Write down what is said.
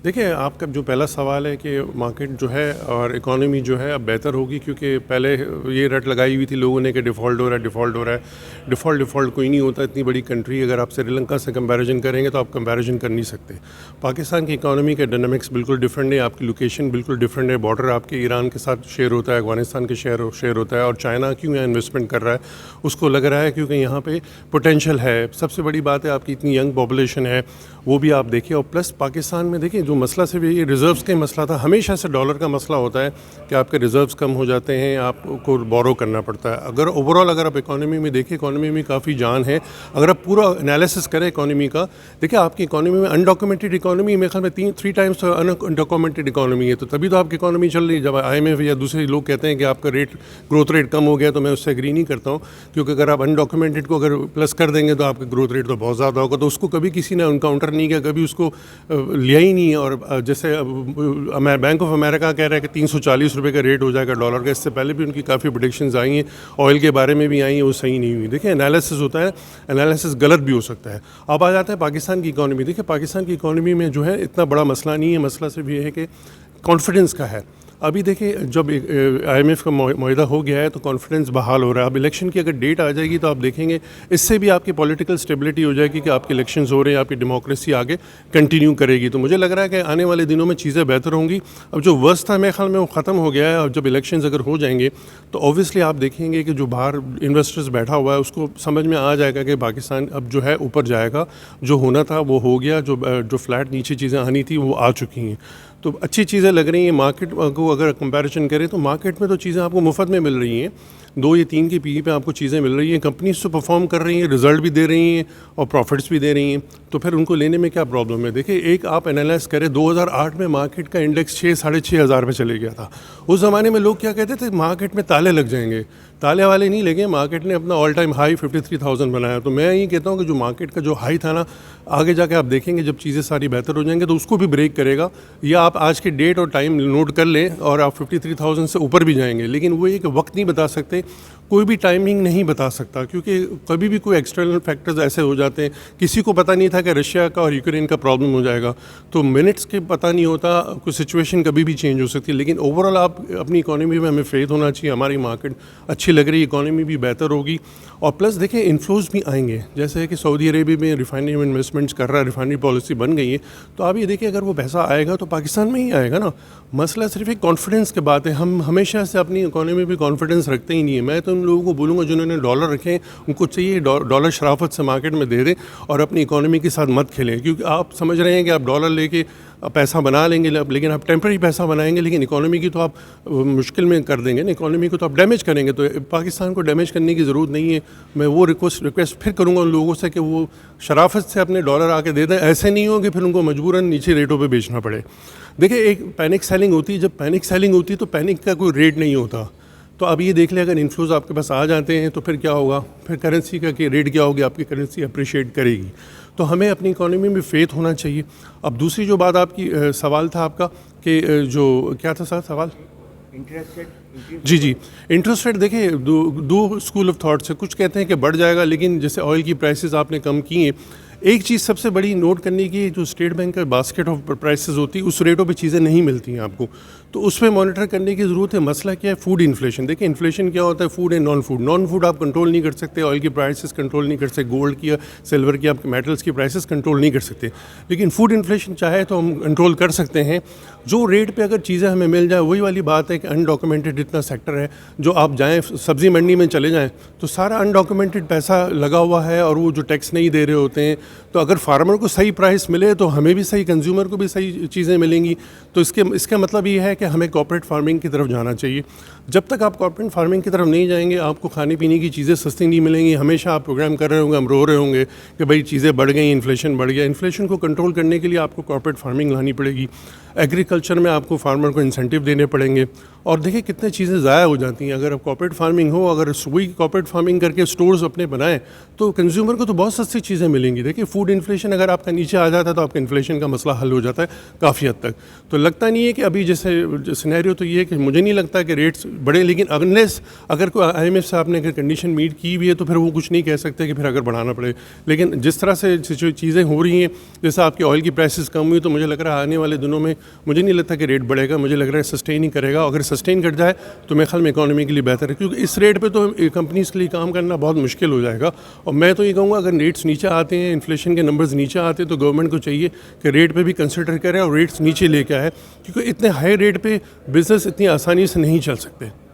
देखिए, आपका जो पहला सवाल है कि मार्केट जो है और इकॉनमी जो है अब बेहतर होगी, क्योंकि पहले ये रट लगाई हुई थी लोगों ने कि डिफ़ॉल्ट हो रहा है, डिफ़ॉल्ट हो रहा है। डिफ़ॉल्ट कोई नहीं होता। इतनी बड़ी कंट्री अगर आप श्रीलंका से कंपैरिजन करेंगे तो आप कंपैरिजन कर नहीं सकते। पाकिस्तान की इकॉनमी के डायनामिक्स बिल्कुल डिफरेंट है, आपकी लोकेशन बिल्कुल डिफरेंट है। बॉर्डर आपके ईरान के साथ शेयर होता है, अफगानिस्तान के शेयर होता है। और चाइना क्यों यहाँ इन्वेस्टमेंट कर रहा है, उसको लग रहा है क्योंकि यहाँ पे पोटेंशियल है। सबसे बड़ी बात है आपकी इतनी यंग पॉपुलेशन है, वो भी आप देखिए। और प्लस पाकिस्तान में देखिए जो मसला सिर्फ ये रिज़र्व्स का ही मसला था, हमेशा से डॉलर का मसला होता है कि आपके रिज़र्व्स कम हो जाते हैं, आपको बोरो करना पड़ता है। अगर ओवरऑल अगर आप इकोनॉमी में देखिए, इकोनॉमी में काफ़ी जान है। अगर आप पूरा एनालिसिस करें इकोनॉमी का, देखिए आपकी इकोनॉमी में अनडॉक्यूमेंटेड इकोनॉमी मेरे ख्याल में थ्री टाइम्स अनडॉक्यूमेंटेड इकोनॉमी है। तो तभी तो आपकी इकोनॉमी चल रही है। जब IMF या दूसरे लोग कहते हैं कि आपका ग्रोथ रेट कम हो गया, तो मैं उससे एग्री नहीं करता हूँ, क्योंकि अगर आप अनडॉक्यूमेंटेड को अगर प्लस कर देंगे तो आपका ग्रोथ रेट तो बहुत ज़्यादा होगा। तो उसको कभी किसी ने काउंटर नहीं किया, कभी उसको लिया ही नहीं। और जैसे बैंक ऑफ अमेरिका कह रहा है कि 340 रुपये का रेट हो जाएगा डॉलर का। इससे पहले भी उनकी काफ़ी प्रेडिक्शंस आई हैं, ऑयल के बारे में भी आई हैं, वो सही नहीं हुई। देखिए एनालिसिस होता है, एनालिसिस गलत भी हो सकता है। अब आ जाता है पाकिस्तान की इकोनॉमी। देखिए पाकिस्तान की इकोनॉमी में जो है इतना बड़ा मसला नहीं है, मसला सिर्फ ये है कि कॉन्फिडेंस का है। अभी देखिए जब IMF का मुआहदा हो गया है तो कॉन्फिडेंस बहाल हो रहा है। अब इलेक्शन की अगर डेट आ जाएगी तो आप देखेंगे इससे भी आपकी पॉलिटिकल स्टेबिलिटी हो जाएगी कि आपके इलेक्शंस हो रहे हैं, आपकी डेमोक्रेसी आगे कंटिन्यू करेगी। तो मुझे लग रहा है कि आने वाले दिनों में चीज़ें बेहतर होंगी। अब जो वर्स्ट था मेरे ख्याल में वो ख़त्म हो गया है। और जब इलेक्शंस अगर हो जाएंगे तो ऑब्वियसली आप देखेंगे कि जो बाहर इन्वेस्टर्स बैठा हुआ है उसको समझ में आ जाएगा कि पाकिस्तान अब जो है ऊपर जाएगा। जो होना था वो हो गया, जो फ्लैट नीचे चीज़ें आनी थी वो आ चुकी हैं। तो अच्छी चीज़ें लग रही हैं। मार्केट को अगर कंपैरिजन करें तो मार्केट में तो चीज़ें आपको मुफ्त में मिल रही हैं। 2 या 3 की PE पे आपको चीज़ें मिल रही हैं। कंपनीज तो परफॉर्म कर रही हैं, रिजल्ट भी दे रही हैं और प्रॉफिट्स भी दे रही हैं। तो फिर उनको लेने में क्या प्रॉब्लम है। देखिए एक आप एनालाइज करें, 2008 में मार्केट का इंडेक्स 6 साढ़े 6 हज़ार पे चले गया था। उस ज़माने में लोग क्या कहते थे, मार्केट में ताले लग जाएंगे। ताले वाले नहीं लगे, मार्केट ने अपना ऑल टाइम हाई 53,000 बनाया। तो मैं ये कहता हूँ कि जो मार्केट का जो हाई था ना, आगे जाके आप देखेंगे जब चीज़ें सारी बेहतर हो जाएंगे तो उसको भी ब्रेक करेगा। या आप आज की डेट और टाइम नोट कर लें और आप 53,000 से ऊपर भी जाएंगे। लेकिन वो एक वक्त नहीं बता सकते, कोई भी टाइमिंग नहीं बता सकता, क्योंकि कभी भी कोई एक्सटर्नल फैक्टर्स ऐसे हो जाते हैं। किसी को पता नहीं था कि रशिया का और यूक्रेन का प्रॉब्लम हो जाएगा, तो मिनट्स के पता नहीं होता, कोई सिचुएशन कभी भी चेंज हो सकती है। लेकिन ओवरऑल आप अपनी इकोनॉमी में हमें फेथ होना चाहिए। हमारी मार्केट अच्छी लग रही है, इकोनॉमी भी बेहतर होगी। और प्लस देखिए इन्फ्लोज भी आएंगे, जैसे कि सऊदी अरेबिया में रिफाइनरी में इन्वेस्टमेंट्स कर रहा है, रिफाइनरी पॉलिसी बन गई है। तो आप ये देखिए अगर वो पैसा आएगा तो पाकिस्तान में ही आएगा ना। मसला सिर्फ एक कॉन्फिडेंस की बात है। हम हमेशा से अपनी इकोनॉमी में कॉन्फिडेंस रखते ही नहीं है। मैं तो उन लोगों को बोलूँगा जिन्होंने डॉलर रखे हैं, उनको चाहिए डॉलर शराफत से मार्केट में दे दें और अपनी इकोनॉमी के साथ मत खेलें। क्योंकि आप समझ रहे हैं कि आप डॉलर लेके पैसा बना लेंगे, लेकिन आप टेम्पररी पैसा बनाएंगे, लेकिन इकोनॉमी की तो आप मुश्किल में कर देंगे ना, इकोनॉमी को तो आप डैमेज करेंगे। तो पाकिस्तान को डैमेज करने की ज़रूरत नहीं है। मैं वो रिक्वेस्ट फिर करूँगा उन लोगों से कि वो शराफत से अपने डॉलर आके दे दें। ऐसे नहीं हो कि फिर उनको मजबूरन नीचे रेटों पे बेचना पड़े। देखिए एक पैनिक सेलिंग होती है, जब पैनिक सेलिंग होती है तो पैनिक का कोई रेट नहीं होता। तो अब ये देख लें अगर इन्फ्लोज आपके पास आ जाते हैं तो फिर क्या होगा, फिर करेंसी का कि रेट क्या होगी, आपकी करेंसी अप्रिशिएट करेगी। तो हमें अपनी इकोनॉमी में फेथ होना चाहिए। अब दूसरी जो बात आपकी सवाल था आपका कि जो क्या था सर सवाल, इंटरेस्ट रेट। जी इंटरेस्ट रेट। देखिए दो स्कूल ऑफ थॉट्स है। कुछ कहते हैं कि बढ़ जाएगा, लेकिन जैसे ऑयल की प्राइसेस आपने कम की हैं, एक चीज़ सबसे बड़ी नोट करने की, जो स्टेट बैंक का बास्केट ऑफ प्राइसेस होती है उस रेटों पे चीज़ें नहीं मिलती हैं आपको, तो उस पर मॉनिटर करने की ज़रूरत है। मसला क्या है, फूड इन्फ्लेशन। देखिए इन्फ्लेशन क्या होता है, फूड एंड नॉन फूड आप कंट्रोल नहीं कर सकते, ऑयल की प्राइसेस कंट्रोल नहीं कर सकते, गोल्ड की या सिल्वर की आपके मेटल्स की प्राइसेस कंट्रोल नहीं कर सकते, लेकिन फूड इन्फ्लेशन चाहे तो हम कंट्रोल कर सकते हैं। जो रेट पे अगर चीज़ें हमें मिल जाए, वही वाली बात है कि अनडॉक्यूमेंटेड इतना सेक्टर है। जो आप जाएँ सब्ज़ी मंडी में चले जाएँ तो सारा अनडॉक्यूमेंटेड पैसा लगा हुआ है और वो जो टैक्स नहीं दे रहे होते हैं। तो अगर फार्मर को सही प्राइस मिले तो हमें भी सही, कंज्यूमर को भी सही चीज़ें मिलेंगी। तो इसका मतलब ये है कि हमें कॉर्पोरेट फार्मिंग की तरफ जाना चाहिए। जब तक आप कॉर्पोरेट फार्मिंग की तरफ नहीं जाएंगे, आपको खाने पीने की चीज़ें सस्ती नहीं मिलेंगी। हमेशा आप प्रोग्राम कर रहे होंगे, हम रो रहे होंगे कि भाई चीज़ें बढ़ गई, इन्फ्लेशन बढ़ गया। इन्फ्लेशन को कंट्रोल करने के लिए आपको कॉर्पोरेट फार्मिंग लानी पड़ेगी। एग्रीकल्चर में आपको फार्मर को इंसेंटिव देने पड़ेंगे। और देखिए कितनी चीज़ें ज़ाया हो जाती हैं अगर आप कॉर्पोरेट फार्मिंग हो। अगर वही कॉर्पोरेट फार्मिंग करके स्टोर्स अपने बनाएं तो कंज्यूमर को तो बहुत सस्ती चीज़ें मिलेंगी। देखिए कि फूड इन्फ्लेशन अगर आपका नीचे आ जाता है तो आपका इन्फ्लेशन का मसला हल हो जाता है काफ़ी हद तक। तो लगता नहीं है कि अभी जैसे सिनेरियो तो ये है कि मुझे नहीं लगता कि रेट्स बढ़े, लेकिन अनलेस अगर कोई IMF साहब ने अगर कंडीशन मीट की हुई है तो फिर वो कुछ नहीं कह सकते कि फिर अगर बढ़ाना पड़े। लेकिन जिस तरह से जो चीज़ें हो रही हैं, जैसे आपकी ऑयल की प्राइसेस कम हुई, तो मुझे लग रहा है आने वाले दिनों में मुझे नहीं लगता कि रेट बढ़ेगा, मुझे लग रहा है सस्टेन ही करेगा। अगर सस्टेन कर जाए तो मेरे ख्याल में इकॉनमी के लिए बेहतर है, क्योंकि इस रेट पे तो कंपनीज़ के लिए काम करना बहुत मुश्किल हो जाएगा। और मैं तो ये कहूँगा अगर रेट्स नीचे आते हैं, इन्फ्लेशन के नंबर्स नीचे आते हैं, तो गवर्नमेंट को चाहिए कि रेट पे भी कंसिडर करे और रेट्स नीचे लेके आए, क्योंकि इतने हाई रेट पे बिज़नेस इतनी आसानी से नहीं चल सकते।